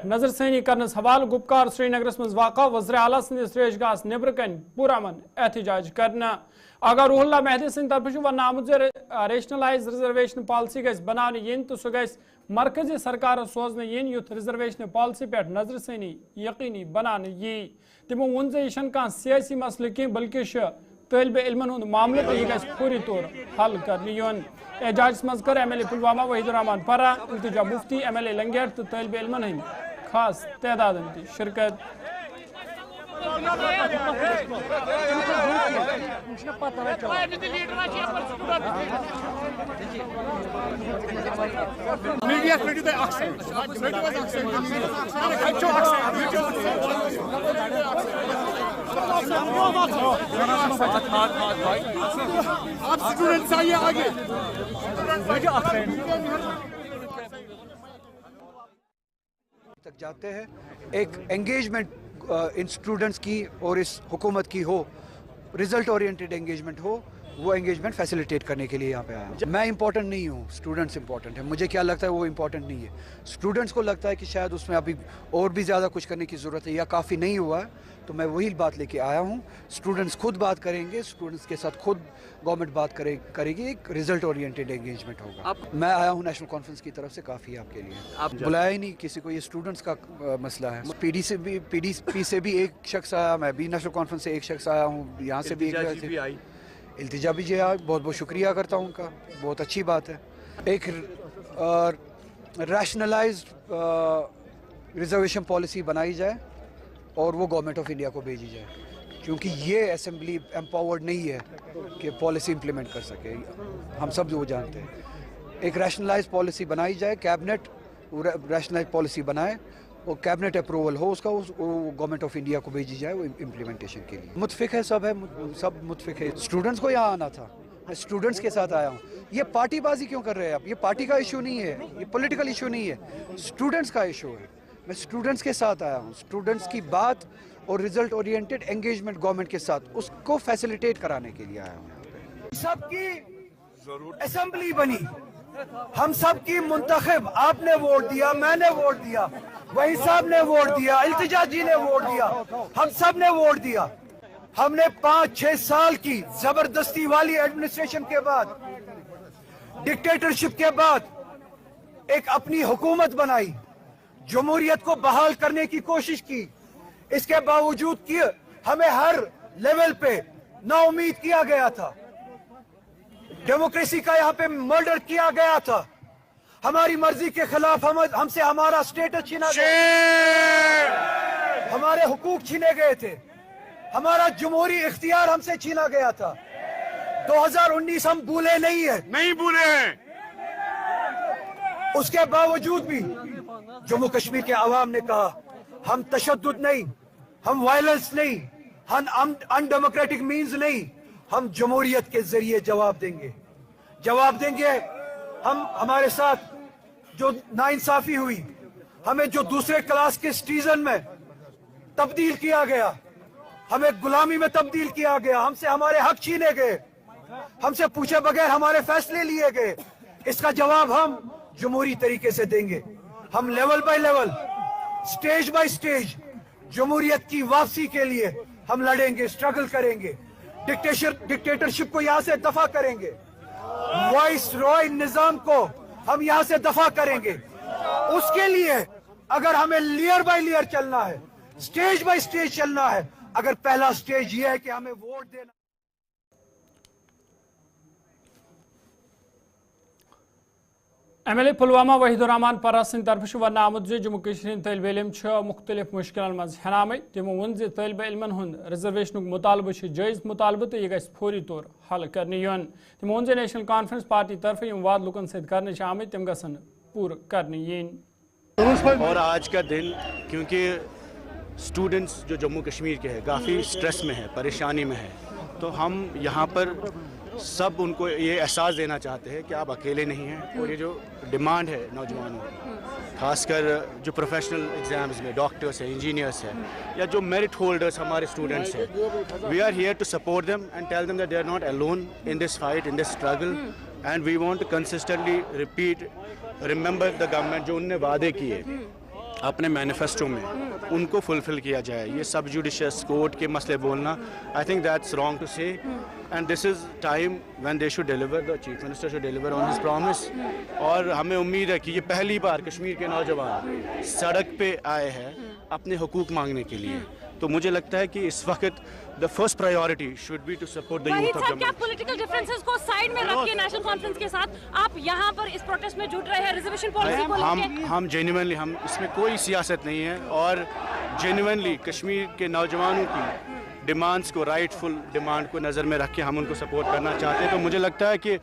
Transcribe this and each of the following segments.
नजरसानी करनस हवाले गुपकार श्रीनगरस मज वाक़ा वज़ीर आला सदिस रेशगाह नेबर कन पुरअमन एहतजाज करना आगा रूहुल्लाह महदी सद तरफ वन आमुत रेशनलाइज रिजर्वेशन पॉलिसी गस बनाने yin तो सह गस मरकजी सरकार सोजन yin युथ रिजर्वेशन पॉलिसी पे नजरसानी यकीनी बनाने यी तमो वोन जे यह कह सियासी मसले कह बल्कि तलब इल्मन हुंद मामले तो यह गस पूरी तौर हल करने योन एहतजाज मज कर MLA पुलवामा वहीदुर्रहमान परा इल्तिजा मुफ्ती MLA लंगेट तो तलब इल्मन हंद खास तादाद शिरकत तक जाते हैं एक एंगेजमेंट इन स्टूडेंट्स की और इस हुकूमत की हो, रिजल्ट ओरिएंटेड एंगेजमेंट हो, वो एंगेजमेंट फैसिलिटेट करने के लिए यहाँ पे आया हूँ। मैं इंपॉर्टेंट नहीं हूँ, स्टूडेंट्स इंपॉर्टेंट है। मुझे क्या लगता है वो इंपॉर्टेंट नहीं है। स्टूडेंट्स को लगता है कि शायद उसमें अभी और भी ज़्यादा कुछ करने की ज़रूरत है या काफ़ी नहीं हुआ है, तो मैं वही बात लेके आया हूँ। स्टूडेंट्स खुद बात करेंगे, स्टूडेंट्स के साथ खुद गवर्नमेंट बात करेगी, एक रिजल्ट ओरिएंटेड एंगेजमेंट होगा। मैं आया हूँ नेशनल कॉन्फ्रेंस की तरफ से, काफ़ी आपके लिए। आप बुलाया ही नहीं किसी को, ये स्टूडेंट्स का मसला है। PDP से भी एक शख्स आया, मैं भी नेशनल कॉन्फ्रेंस से एक शख्स आया हूँ, यहाँ से भी एक इल्तिजा भी जी आया। बहुत बहुत शुक्रिया करता हूँ उनका, बहुत अच्छी बात है। एक रैशनलाइज्ड रिजर्वेशन पॉलिसी बनाई जाए और वो गवर्नमेंट ऑफ इंडिया को भेजी जाए, क्योंकि ये असेंबली एम्पावर्ड नहीं है कि पॉलिसी इंप्लीमेंट कर सके, हम सब वो जानते हैं। एक रैशनलाइज पॉलिसी बनाई जाए, कैबिनेट रैशनलाइज पॉलिसी बनाए और कैबिनेट अप्रूवल हो उसका, गवर्नमेंट ऑफ इंडिया को भेजी जाए वो इम्प्लीमेंटेशन के लिए। मुतफिक है, सब मुतफिक है। स्टूडेंट्स को यहाँ आना था, मैं स्टूडेंट्स के साथ आया हूँ। ये पार्टीबाजी क्यों कर रहे हैं आप? ये पार्टी का इशू नहीं है, ये पॉलिटिकल इशू नहीं है, स्टूडेंट्स का इशू है। मैं स्टूडेंट्स के साथ आया हूँ, स्टूडेंट्स की बात और रिजल्ट ओरिएंटेड एंगेजमेंट गवर्नमेंट के साथ, उसको फैसिलिटेट कराने के लिए आया हूँ। सबकी असेंबली बनी, हम सब की मुंतखब, आपने वोट दिया, मैंने वोट दिया, वही साहब ने वोट दिया, इल्तिजा जी ने वोट दिया, हम सब ने वोट दिया। हमने 5-6 साल की जबरदस्ती वाली एडमिनिस्ट्रेशन के बाद, डिक्टेटरशिप के बाद एक अपनी हुकूमत बनाई, जमहूरियत को बहाल करने की कोशिश की। इसके बावजूद कि हमें हर लेवल पे नाउमीद किया गया था, डेमोक्रेसी का यहाँ पे मर्डर किया गया था, हमारी मर्जी के खिलाफ हमसे हमारा स्टेटस छीना गया, हमारे हुकूक छीने गए थे, हमारा जमहूरी इख्तियार हमसे छीना गया था। 2019 हम भूले नहीं है, नहीं भूले हैं। उसके बावजूद भी जम्मू कश्मीर के अवाम ने कहा हम तशद्दुद नहीं, हम वायलेंस नहीं, हम अनडेमोक्रेटिक मीन्स नहीं, हम जमहूरियत के जरिए जवाब देंगे। हम हमारे साथ जो नाइंसाफी हुई, हमें जो दूसरे क्लास के सिटीजन में तब्दील किया गया, हमें गुलामी में तब्दील किया गया, हमसे हमारे हक छीने गए, हमसे पूछे बगैर हमारे फैसले लिए गए, इसका जवाब हम जमहूरी तरीके से देंगे। हम level by level, stage by stage जमहूरियत की वापसी के लिए हम लड़ेंगे, स्ट्रगल करेंगे, डिक्टेटरशिप को यहाँ से दफा करेंगे, वाइस रॉय निजाम को हम यहाँ से दफा करेंगे। उसके लिए अगर हमें लेयर बाय लेयर चलना है, स्टेज बाय स्टेज चलना है, अगर पहला स्टेज ये है कि हमें वोट देना। MLA पुलवामा वहीदुर्रहमान परा सद तरफ वन आमुत जम्मू कश्मीर तलब इलम मुख्तलिफ मुश्किल मज हेनाम, तमो वोन तलब इलमन हुंद रिजर्वेशन मुतालबा जायज मुतालबा तो यह गस फौरी तौर हल करने योन। तमो वोन नेशनल कॉन्फ्रेंस पार्टी तरफ यम वाद लुकन सत करने आम तम गसन पूर करने यीन। और आज का दिन क्योंकि स्टूडेंट्स जो जम्मू कश्मीर के हैं काफ़ी स्ट्रेस में है, परेशानी में है, तो हम यहाँ पर सब उनको ये एहसास देना चाहते हैं कि आप अकेले नहीं हैं। और ये जो डिमांड है नौजवानों की, खासकर जो प्रोफेशनल एग्जाम्स में डॉक्टर्स हैं, इंजीनियर्स हैं, या जो मेरिट होल्डर्स हमारे स्टूडेंट्स हैं, we are here to support them and tell them that they are not alone in this fight, in this struggle, and we want to consistently repeat, remember the government जो उनने वादे किए अपने manifesto में उनको fulfil किया जाए। ये सब जुडिशियस कोर्ट के मसले बोलना, I think that's wrong to say, and this is time when they should deliver, the chief minister should deliver on his promise. और हमें उम्मीद है कि ये पहली बार कश्मीर के नौजवान सड़क पे आए हैं अपने हुकूक मांगने के लिए। तो मुझे लगता है कि इस वक्त the first priority should be to support the youth of क्या पॉलिटिकल डिफरेंसेस को साइड में रख के नेशनल कॉन्फ्रेंस के साथ आप यहाँ पर इस प्रोटेस्ट में जुट रहे हैं रिजर्वेशन पॉलिसी को लेकर? हम जेन्युइनली, हम इसमें कोई सियासत नहीं है, और जेन्युइनली कश्मीर के नौजवानों की डिमांड्स को, राइटफुल डिमांड को नज़र में रख के हम उनको सपोर्ट करना चाहते हैं। तो मुझे लगता है कि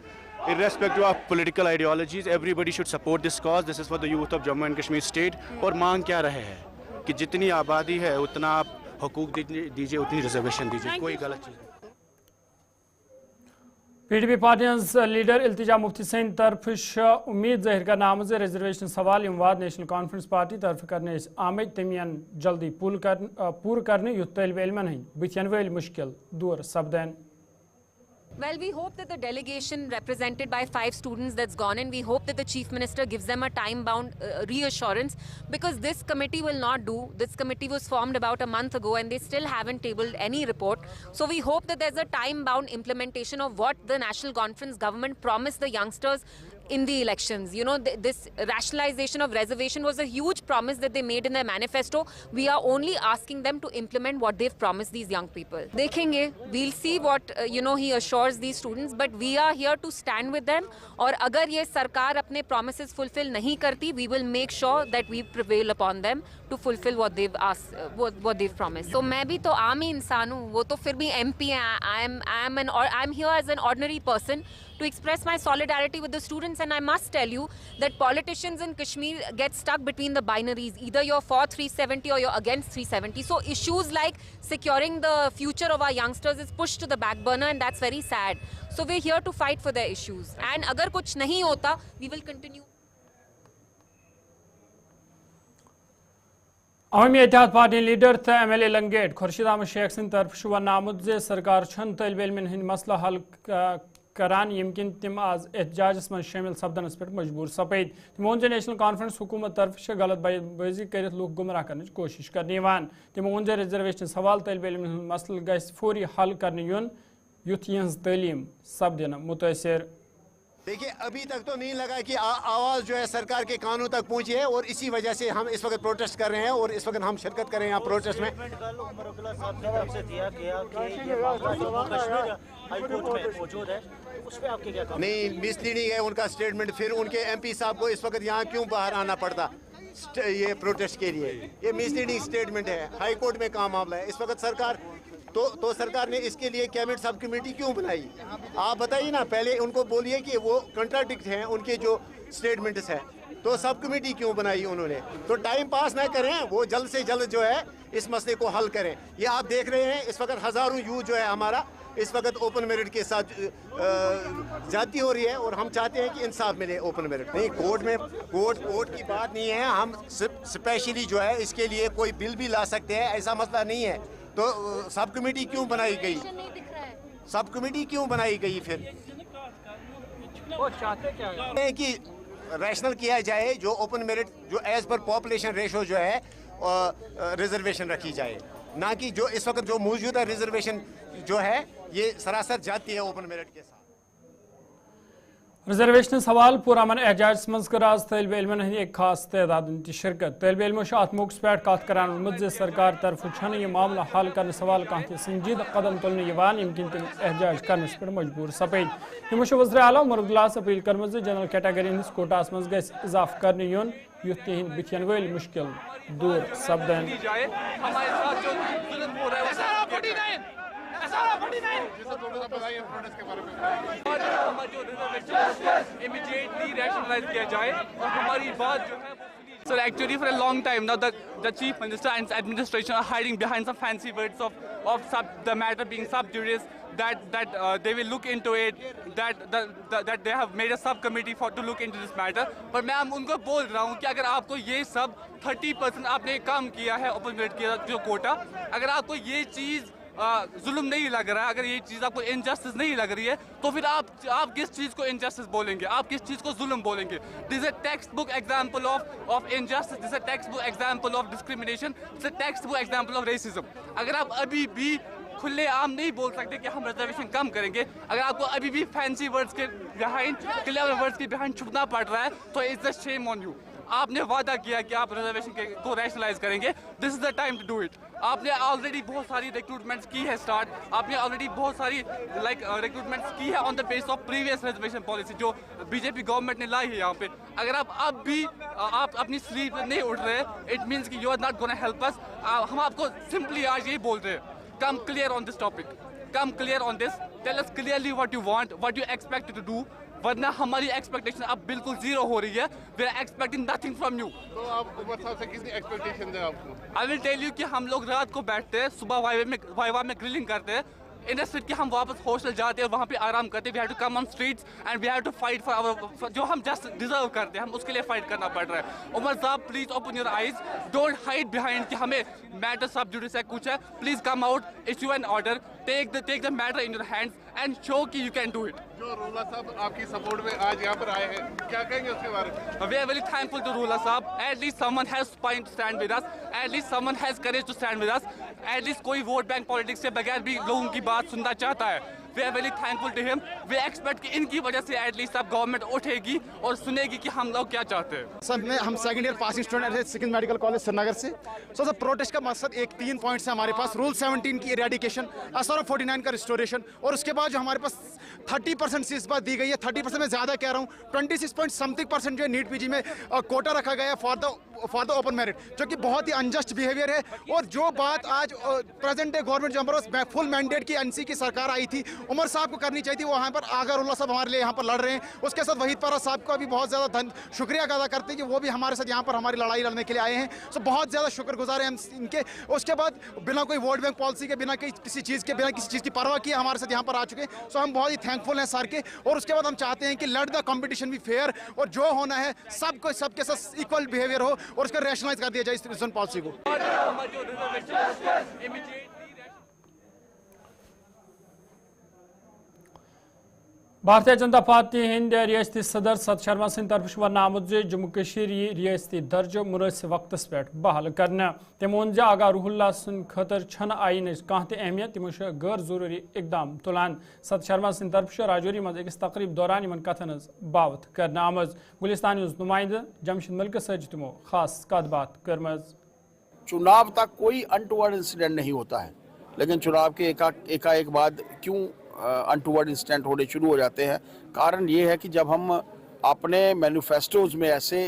irrespective of political ideologies, everybody should support this cause. This is for the youth of Jammu and Kashmir state. और मांग क्या रहे हैं कि जितनी आबादी है उतना आप हुकूक दीजिए, उतनी रिजर्वेशन दीजिए, कोई गलत चीज़। PDP party leader Iltija Mufti San तरफ उम्मीद जाहिर करना आमज रिजर्वेशन सवाल वाद नेशनल कॉन्फ्रेंस पार्टी तरफ करने आमद तमियन जल्दी पूर करने युथ तलब इलमन हंद बुथन वल मुश्किल दूर सपदन। Well, we hope that the delegation represented by 5 students that's gone in, we hope that the Chief Minister gives them a time-bound reassurance, because this committee will not do. This committee was formed about a month ago and they still haven't tabled any report. So we hope that there's a time-bound implementation of what the National Conference government promised the youngsters in the elections. You know, this rationalization of reservation was a huge promise that they made in their manifesto. We are only asking them to implement what they've promised these young people. Dekhenge, we'll see what he assures these students, but we are here to stand with them. और अगर ये सरकार अपने promises fulfill नहीं करती, we will make sure that we prevail upon them to fulfill what they've asked, what they've promised. So मैं भी तो आम ही इंसान हूँ, वो तो फिर भी MP हैं. I'm here as an ordinary person to express my solidarity with the students, and I must tell you that politicians in Kashmir get stuck between the binaries. Either you're for 370 or you're against 370. So issues like securing the future of our youngsters is pushed to the back burner, and that's very sad. So we're here to fight for their issues. And agar kuch nahi hota, we will continue. Awami Ittehad party leader तो MLA Langate Khurshid Ahmad Sheikh सिंह तरफ वन आमुद जे सरकार तलब इलमन हंद मसला हल करान यमकिन तिम आज एहतजाजस मज शामिल सपदनस पे मजबूर सपद। तमो वोन नेशनल कॉन्फ्रेंस हुकूमत तरफ गलत बाजी कर लूक गुमराह करने कोशिश करने। तमो वोन रिजर्वेशन सवाल तलब इलमन हंद मसल गस फौरी हल करने युन युथ यहज तलीम सपदन मुतासर। देखिए, अभी तक तो नहीं लगा कि आवाज़ जो है सरकार के कानों तक पहुंची है, और इसी वजह से हम इस वक्त प्रोटेस्ट कर रहे हैं और इस वक्त हम शिरकत कर रहे हैं यहाँ प्रोटेस्ट में। नहीं, मिसलीडिंग है उनका स्टेटमेंट। फिर उनके MP साहब को इस वक्त यहाँ क्यों बाहर आना पड़ता ये प्रोटेस्ट के लिए? ये मिसलीडिंग स्टेटमेंट है। हाई कोर्ट में काम मामला है इस वक्त। सरकार तो सरकार ने इसके लिए कैबिनेट सब कमेटी क्यों बनाई? आप बताइए ना, पहले उनको बोलिए कि वो कंट्राडिक्ट हैं उनके जो स्टेटमेंट्स हैं, तो सब कमेटी क्यों बनाई उन्होंने? तो टाइम पास ना करें, वो जल्द से जल्द जो है इस मसले को हल करें। ये आप देख रहे हैं इस वक्त हज़ारों यूथ जो है हमारा इस वक्त ओपन मेरिट के साथ जाती हो रही है, और हम चाहते हैं कि इंसाफ मिले ओपन मेरिट। नहीं, कोर्ट की बात नहीं है। हम स्पेशली जो है इसके लिए कोई बिल भी ला सकते हैं, ऐसा मसला नहीं है। तो सब कमेटी क्यों बनाई गई? सब कमेटी क्यों बनाई गई? फिर वो चाहते क्या है कि रैशनल किया जाए, जो ओपन मेरिट जो एज पर पॉपुलेशन रेशो जो है रिजर्वेशन रखी जाए, ना कि जो इस वक्त जो मौजूदा रिजर्वेशन जो है ये सरासर जाती है ओपन मेरिट के साथ। रिजर्वेशन सवाल पुरअमन एहजाज मज कर आज तलब इलमन हंद एक खास तदाद शिरकत। तलब इलमो अत मौके पे कत करान वोनमुत सरकार तरफ यह मामला हल कर सवाल कह संजीदा कदम तुलने यमकिन तम एहजाज करनस पे मजबूर सपद। तमो वज़ीर आला उमर अब्दुल्लाहस अपील कर्म जनरल कैटेगरी हंदिस कोटास मज गस इजाफ करने युन युथ तिहंद बुथन वल मुश्किल दूर सपदन। इमीडिएटली रैशनलाइज किया जाए और हमारी बात जो है। So actually for a long time now the Chief Minister and administration are hiding behind some fancy words of the matter being sub judice, that they will look into it, that they have made a subcommittee to look into this matter. पर मैं उनको बोल रहा हूँ कि अगर आपको ये सब 30% आपने काम किया है ओपन मेरिट किया जो कोटा, अगर आपको ये चीज़ जुल्म नहीं लग रहा है, अगर ये चीज़ आपको इनजस्टिस नहीं लग रही है, तो फिर आप किस चीज़ को इनजस्टिस बोलेंगे, आप किस चीज़ को जुल्म बोलेंगे? This is text book example of injustice, this is text book example of discrimination, this is text book example of racism. अगर आप अभी भी खुले आम नहीं बोल सकते कि हम रिजर्वेशन कम करेंगे, अगर आपको अभी भी फैंसी वर्ड्स के बिहाइंड, क्लेवर वर्ड्स के बिहाइंड छुपना पड़ रहा है, तो it's a shame on you. आपने वादा किया कि आप रिजर्वेशन को रैशनलाइज करेंगे, this is the time to do it. आपने ऑलरेडी बहुत सारी रिक्रूटमेंट्स की है स्टार्ट, आपने ऑलरेडी बहुत सारी रिक्रूटमेंट्स की है on the base of previous reservation policy जो बीजेपी गवर्नमेंट ने लाई है यहाँ पे। अगर आप अब भी आप अपनी स्लीव से नहीं उठ रहे, इट मीन्स कि you are not gonna help us. हम आपको सिंपली आज यही बोल रहे हैं, come clear on this topic, come clear on this, tell us clearly what you want, what you expect to do, वरना हमारी एक्सपेक्टेशन अब बिल्कुल जीरो हो रही है। We are expecting nothing from you. तो आप उमर साहब से कितनी एक्सपेक्टेशन है आपको? आई विल टेल यू कि हम लोग रात को बैठते हैं, सुबह वाइवा में ग्रिलिंग करते हैं, इंडस्ट्री कि हम वापस हॉस्टल जाते हैं, वहाँ पे आराम करते हैं। We have to come on streets and we have to fight for our, जो हम जस्ट डिजर्व करते हैं, हम उसके लिए फाइट करना पड़ रहा है। उमर साहब please open your eyes, don't hide behind कि हमें मैटर सब जुडिस है कुछ है। Please come out, issue an order, take the matter in your hands and show कि यू कैन डू इट। जो रोला साहब आपकी सपोर्ट में आज यहाँ पर आए हैं, क्या कहेंगे उसके बारे में? We are very thankful to Rola Saab. At least someone has spine to stand with us. At least someone has courage to stand with us. At least कोई वोट बैंक पॉलिटिक्स से बगैर भी लोगों की बात सुनना चाहता है। We are very thankful to him. We expect कि इनकी वजह से at least अब गवर्नमेंट उठेगी और सुनेगी कि हम लोग क्या चाहते हैं। सर हम सेकंड ईयर पासिंग स्टूडेंट है सिकिंद मेडिकल कॉलेज श्रीनगर से। सर प्रोटेस्ट का मकसद 3 पॉइंट्स है हमारे पास। रूल 17 की इरेडिकेशन, SR 49 का रिस्टोरेशन, और उसके बाद जो हमारे पास 30% से इस बात दी गई है, 30% में ज़्यादा कह रहा हूँ, 26% जो है नीट पीजी में कोटा रखा गया है फॉर द ओपन मेरिट, जो कि बहुत ही अनजस्ट बिहेवियर है। और जो बात आज प्रेजेंट डे गवर्नमेंट जो हमारे पास फुल मैंडेट की NC की सरकार आई थी, उमर साहब को करनी चाहिए थी, वो यहाँ पर आगरुल्लाह साहब हमारे लिए यहाँ पर लड़ रहे हैं। उसके साथ वहीद पारा साहब का भी बहुत ज़्यादा शुक्रिया अदा करते हैं कि वो भी हमारे साथ यहाँ पर हमारी लड़ाई लड़ने के लिए आए हैं। सो बहुत ज़्यादा शुक्रगुजार हैं हम इनके। उसके बाद बिना कोई वोट बैंक पॉलिसी के, बिना किसी चीज़ के, बिना किसी चीज़ की परवाह किए हमारे साथ यहाँ पर आ चुके हैं। सो हम बहुत ही थैंकफुल हैं सर के। और उसके बाद हम चाहते हैं कि लेट द कंपटीशन भी फेयर, और जो होना है सबके साथ इक्वल बिहेवियर हो, और उसका रैशनलाइज कर दिया जाए इस रिजर्वेशन पॉलिसी को। भारतीय जनता पार्टी हिंद रियासती सदर सत शर्मा सिंह तरफ वन आमुत जम्मू कशीर रियासती दर्जो मुनासिब वक्तस पे बहाल करना। तमो वोन आगा रुहुल्ला सुन खतर छन आइन कह अहमियत, तमो गैर जरूरी इकदाम तुलान। सत शर्मा सिंह तरफ राजौरी मज अकिस तकरीब दौरान इन कथन बावत कर आमज। गुलिस्तान नुमाइंद जमशेद मलिक सज तमो खास कत बात कर। चुनाव तक कोई अनटूवर्ड इंसिडेंट नहीं होता है, लेकिन चुनाव के एकाएक बाद क्यों अनटूवर्ड इंसिडेंट होने शुरू हो जाते हैं? कारण ये है कि जब हम अपने मैनिफेस्टोज में ऐसे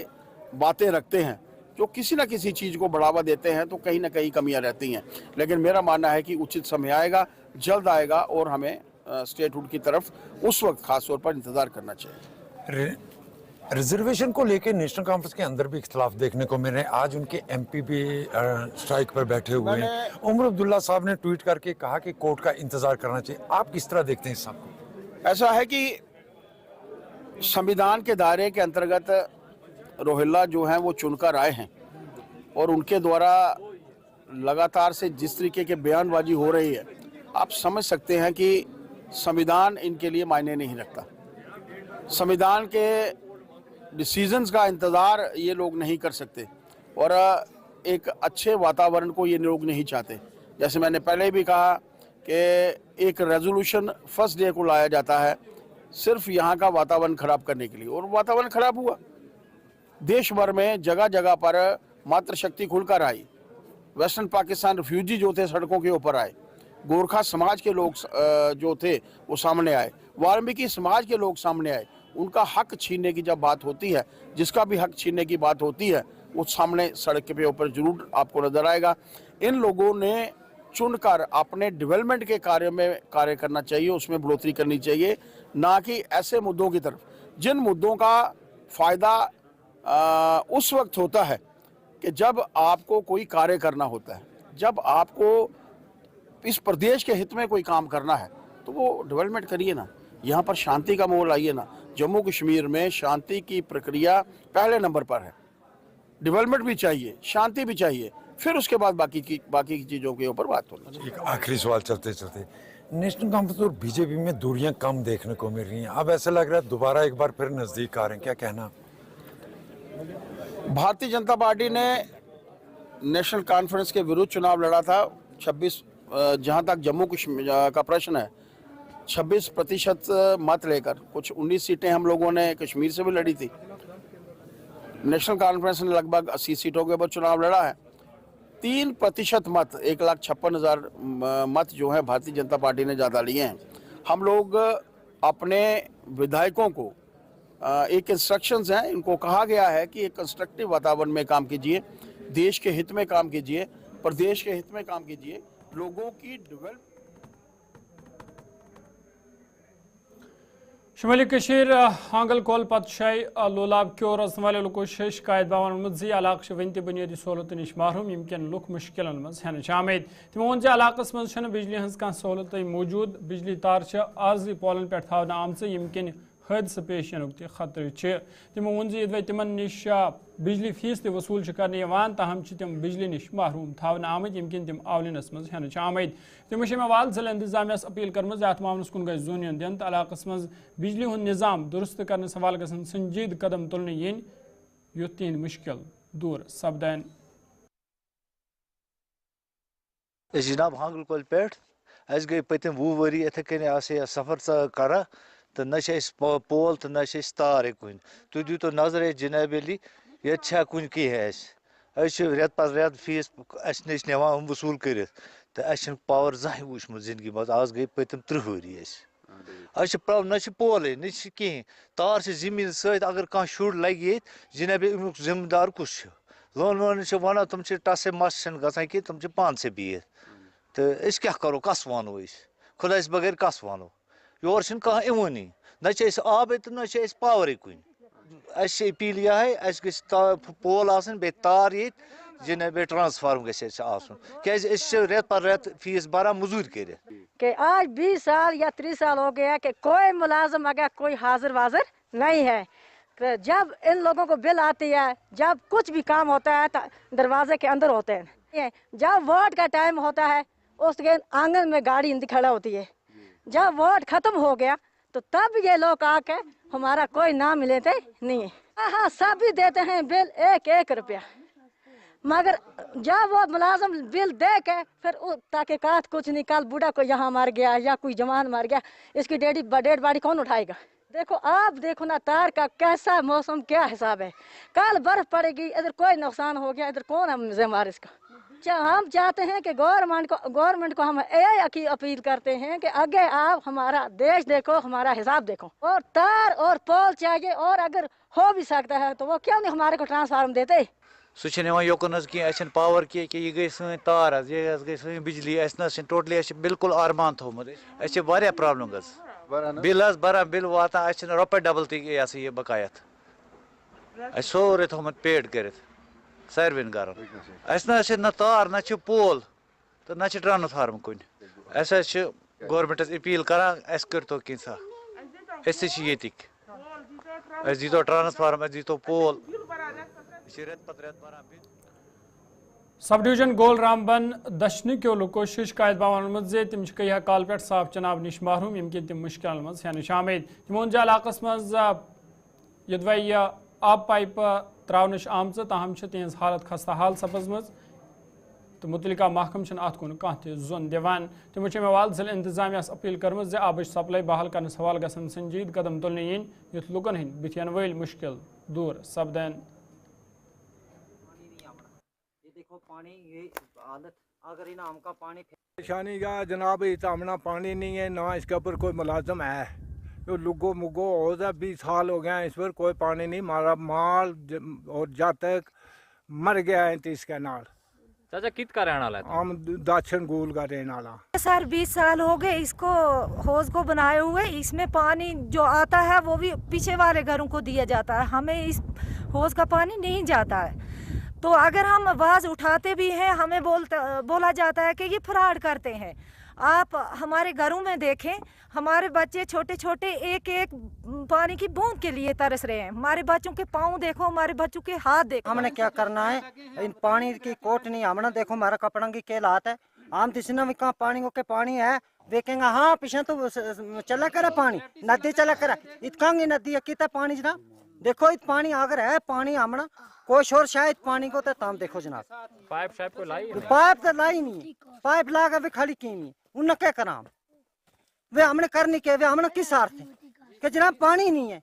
बातें रखते हैं जो किसी न किसी चीज़ को बढ़ावा देते हैं, तो कहीं ना कहीं कमियां रहती हैं। लेकिन मेरा मानना है कि उचित समय आएगा, जल्द आएगा, और हमें स्टेटहुड की तरफ उस वक्त खास तौर पर इंतज़ार करना चाहिए। रिजर्वेशन को लेकर नेशनल कॉन्फ्रेंस के अंदर भी इख्तलाफ देखने को मिल रहे हैं। आज उनके MP भी स्ट्राइक पर बैठे हुए हैं। उमर अब्दुल्ला साहब ने ट्वीट करके कहा कि कोर्ट का इंतजार करना चाहिए। आप किस तरह देखते हैं इस सब को? ऐसा है कि संविधान के दायरे के अंतर्गत रोहिल्ला जो हैं वो चुनकर आए हैं, और उनके द्वारा लगातार से जिस तरीके के बयानबाजी हो रही है, आप समझ सकते हैं कि संविधान इनके लिए मायने नहीं रखता। संविधान के डिसीजंस का इंतज़ार ये लोग नहीं कर सकते, और एक अच्छे वातावरण को ये लोग नहीं चाहते। जैसे मैंने पहले भी कहा कि एक रेजोल्यूशन फर्स्ट डे को लाया जाता है सिर्फ यहाँ का वातावरण ख़राब करने के लिए, और वातावरण ख़राब हुआ। देश भर में जगह जगह पर मातृशक्ति खुलकर आई। वेस्टर्न पाकिस्तान रिफ्यूजी जो थे सड़कों के ऊपर आए, गोरखा समाज के लोग जो थे वो सामने आए, वाल्मीकि समाज के लोग सामने आए। उनका हक छीनने की जब बात होती है, जिसका भी हक छीनने की बात होती है, वो सामने सड़क के ऊपर जरूर आपको नजर आएगा। इन लोगों ने चुनकर अपने डेवलपमेंट के कार्य में कार्य करना चाहिए, उसमें बढ़ोतरी करनी चाहिए, ना कि ऐसे मुद्दों की तरफ जिन मुद्दों का फ़ायदा उस वक्त होता है कि जब आपको कोई कार्य करना होता है, जब आपको इस प्रदेश के हित में कोई काम करना है, तो वो डेवलपमेंट करिए ना। यहाँ पर शांति का मोल आइए ना। जम्मू कश्मीर में शांति की प्रक्रिया पहले नंबर पर है। डेवलपमेंट भी चाहिए, शांति भी चाहिए, फिर उसके बाद बाकी की चीज़ों के ऊपर बात होनी चाहिए। एक आखिरी सवाल चलते चलते, नेशनल कॉन्फ्रेंस और बीजेपी में दूरियां कम देखने को मिल रही हैं, अब ऐसा लग रहा है दोबारा एक बार फिर नजदीक आ रहे हैं, क्या कहना? भारतीय जनता पार्टी ने नेशनल कॉन्फ्रेंस के विरुद्ध चुनाव लड़ा था। 26 जहां तक जम्मू कश्मीर का प्रश्न है, 26% मत लेकर, कुछ 19 सीटें हम लोगों ने कश्मीर से भी लड़ी थी। नेशनल कॉन्फ्रेंस ने लगभग 80 सीटों के ऊपर चुनाव लड़ा है। 3% मत, 1,56,000 मत जो है भारतीय जनता पार्टी ने ज़्यादा लिए हैं। हम लोग अपने विधायकों को एक इंस्ट्रक्शंस हैं, इनको कहा गया है कि एक कंस्ट्रक्टिव वातावरण में काम कीजिए, देश के हित में काम कीजिए, प्रदेश के हित में काम कीजिए, लोगों की डेवलप। शुमाली कशीर हांगल कोल पत शाय लोलाब क्योर वाले लुको शिकायत बावन मुजी इलाक़ वन बुनियादी सहूलत नश महरूम यमकन लुक मुश्किल मज हेन आमेद। तमो वोन इलाक़स मज बिजली हज कह सहूलत मौजूद, बिजली तार आर्जी पोलन पे थवना आमच यमकन हादस पेश यनुक खतरे। तमो वोन यदि तिमन निश बिजली फीस वसूल करने तहम तम बिजली नश महरूम थवना आमद यमकन तम आवलिनस मज हेन आमेद। तमो मेवाल जिला इंतजामिया अपील कर्म अत मामलस कुन गई जोन दिन तो इलाक़स मज बिजली हुंद निज़ाम दुरुस्त करने सवाल गसन संजीद कदम तुलने yin युत तीन मुश्किल दूर सपदान। जनाब हांगल कोल पे गई पतम 20 वरी इथे कन सफर करा तो न पोल तो न तार कुन। तुम दीतो नजर जनाब अली ये कुन कह रेत पे रेत फीस नश नवान वसूल कर तो पावर जह वुचमुत जिंदगी मज। आज गई पतम 30 वरी न पोल न कहें तार से जमीन सत अगर कह शुर लगे जनाब अमुक जिम्मेदार कुछ लोन वोन वन तुम टस मस ग कि तुम पान से बिहत तो क्या करो कस वानो खुदा बगैर कस वानो योर कह इवनी न आब तो न पावर कुन। अपील यह पोल बे तार ये जनाब ट्रांसफार्म क्या रेत पर रेत फीस भरा मजूर कर। आज 20 साल या 30 साल हो गया कि कोई मुलाजिम अगर कोई हाजिर वाजिर नहीं है। जब इन लोगों को बिल आती है, जब कुछ भी काम होता है तो दरवाजे के अंदर होते हैं। जब वोट का टाइम होता है उसके आंगन में गाड़ी खड़ा होती है। जब वोट खत्म हो गया तो तब ये लोग आके हमारा कोई नाम लेते नहीं है। हाँ सब भी देते हैं बिल 1-1 रुपया, मगर जब वो मुलाजम बिल दे के फिर ताक़ीक़ात कुछ नहीं, कल बूढ़ा को यहाँ मार गया या कोई जवान मार गया, इसकी डेड बॉडी कौन उठाएगा? देखो आप देखो ना तार का कैसा मौसम क्या हिसाब है। कल बर्फ पड़ेगी, इधर कोई नुकसान हो गया, इधर कौन है जिम्मेदार इसका? हम चाहते हैं कि गवर्नमेंट को हम यही अपील करते हैं कि आगे आप हमारा देश देखो, हमारा हिसाब देखो, और तार और पोल चाहिए, और अगर हो भी सकता है तो वो क्यों नहीं हमारे को ट्रांसफार्म देते? सह योकन कह पावर कह यह गई सन तार ये गई सन बिजली टोटली बिल्कुल आरमान थोमुत प्रॉब्लम गज बिल बरान बिल वाता रुपये डबल तह बकायत सोरे थोमुत पेड कर सारवन गरन न तार न पोल तो न ट्रांसफार्म कुन। गवर्नमेंटस अपील करान करो कैसा ये दीतो ट्रांसफार्म दीतो पोल। सब डिवीजन गोल रामबन दशनी क्यों लुको शिकायत बावन मजे तम कई काल पे साफ चनाब नश महरूम यमकन तम मुश्किल मज हेन आमेद। तमो इलाक़स मज यदि आब पाइप त्रावनश आमच तहम तिज हालत खस्ता हाल सपजम तो मुतलिका महकम अत कुन कह जोन दिवान। तमो मेवाल जिला इंतजामिया अपील कर्म आबच सप्लाई बहाल करने सवाल गसन संजीद कदम तुलने yin युथ लुकन हंद बिथन वल मुश्किल दूर सपदान। परेशानी का जनाब इतना पानी नहीं है, ना इसके ऊपर कोई मुलाजम है। जो लुगो मुगो हो जाए 20 साल हो गया इस पर कोई पानी नहीं, मारा माल और जब तक मर गया है इसके नाल। चाचा कित का रहने वाला है? हम दाक्षिण गोल का रहने वाला। सर 20 साल हो गए इसको हौज को बनाए हुए, इसमें पानी जो आता है वो भी पीछे वाले घरों को दिया जाता है, हमें इस हौज का पानी नहीं जाता है। तो अगर हम आवाज़ उठाते भी हैं हमें बोला जाता है कि ये फ्रॉड करते हैं। आप हमारे घरों में देखें, हमारे बच्चे छोटे छोटे एक एक पानी की बूंद के लिए तरस रहे हैं। हमारे बच्चों के पाँव देखो, हमारे बच्चों के हाथ देखो। हमने क्या करना है, इन पानी की कोट नहीं हमने देखो, हमारा कपड़ा की केल हाथ है, हम दिशना में कहाँ पानी के पानी है देखेंगे। हाँ पीछे तो चला करा पानी, नदी चला करा, इतकांगी नदी है कितना पानी जनाब, देखो इत पानी अगर है पानी हमना कोई शोर शायद पानी को तो ताम देखो जनाब। पाइप शाइप को लाई है? पाइप तो लाई नहीं, पाइप लागा भी खाली की नहीं, उन्हें क्या करा वे हमने करनी के वे हमने किस अर्थ है कि जनाब पानी नहीं है।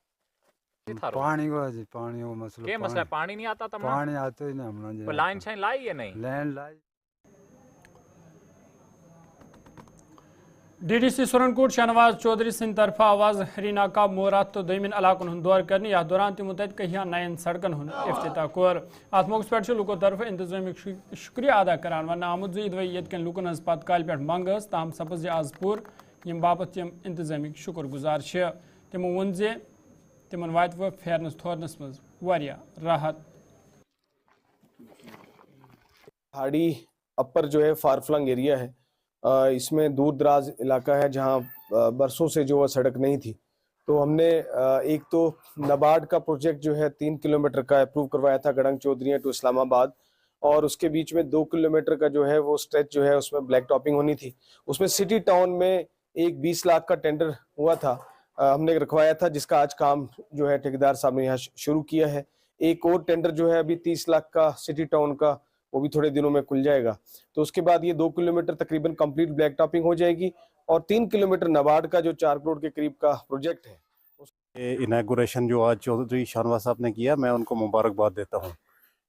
पानी को जी पानी को मसला क्या मसला है? पानी नहीं आता? पानी आता ही नहीं हमने लाइन शाइन लाई है नहीं? लाइन लाई। DDC सुरनकोट शहनवाज चौधरी सिंह तरफा आवाज हरीनाका मोरात तो दमिन इलाकन हूं दौर कर यह दौरान तमो तत कहिया नयन सड़कन हूं इफ्तिताह कोर अत मौके पे लुको तरफ इंतजामिक शुक्रिया अदा करान वन आमुद ये लुकन हज पत काल पे मंग ताम सपज आज पूर यम बाबत तम इंतजामिक शुक्र गुजार तमो वोन जे तिमन वात वो फेरनस थोरनस मज वारिया राहत। पहाड़ी अपर जो है फार फ्लंग एरिया है, इसमें दूर दराज इलाका है जहाँ बरसों से जो सड़क नहीं थी। तो हमने एक तो नाबार्ड का प्रोजेक्ट जो है 3 किलोमीटर का अप्रूव करवाया था गड़ंग चौधरी टू इस्लामाबाद, और उसके बीच में 2 किलोमीटर का जो है वो स्ट्रेच जो है उसमें ब्लैक टॉपिंग होनी थी। उसमें सिटी टाउन में एक 20 लाख का टेंडर हुआ था, हमने रखवाया था, जिसका आज काम जो है ठेकेदार साहब ने यहाँ शुरू किया है। एक और टेंडर जो है अभी 30 लाख का सिटी टाउन का, वो भी थोड़े दिनों में खुल जाएगा। तो उसके बाद ये 2 किलोमीटर तकरीबन कंप्लीट ब्लैक टॉपिंग हो जाएगी, और 3 किलोमीटर नाबार्ड का जो 4 करोड़ के करीब का प्रोजेक्ट है। ये इनॉग्रेशन जो आज चौधरी शाहनवाज साहब ने किया, मैं उनको मुबारकबाद देता हूँ।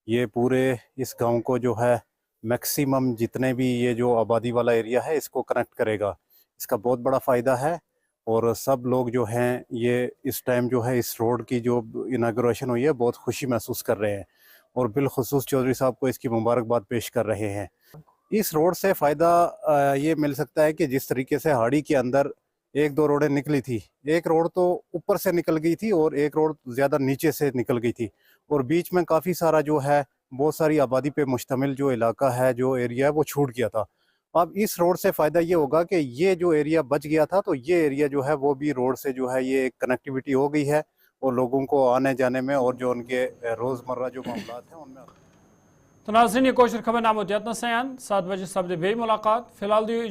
ये पूरे इस गांव को जो है मैक्सिमम जितने भी ये जो आबादी वाला एरिया है इसको कनेक्ट करेगा, इसका बहुत बड़ा फ़ायदा है। और सब लोग जो हैं ये इस टाइम जो है इस रोड की जो इनॉग्रेशन हुई है बहुत खुशी महसूस कर रहे हैं, और बिलखुसूस चौधरी साहब को इसकी मुबारकबाद पेश कर रहे हैं। इस रोड से फ़ायदा ये मिल सकता है कि जिस तरीके से हाड़ी के अंदर 1-2 रोडें निकली थी, एक रोड तो ऊपर से निकल गई थी और एक रोड ज़्यादा नीचे से निकल गई थी, और बीच में काफ़ी सारा जो है बहुत सारी आबादी पे मुश्तमिल जो इलाका है, जो एरिया है वो छूट गया था। अब इस रोड से फ़ायदा ये होगा कि ये जो एरिया बच गया था, तो ये एरिया जो है वो भी रोड से जो है ये कनेक्टिविटी हो गई है, और लोगों को आने जाने में और जो उनके रोज़मर्रा जो मामलात हैं उनमें। तो नाज़रीन ये कोशिश खबर नाम 7 बजे सब्द बे मुलाकात। फिलहाल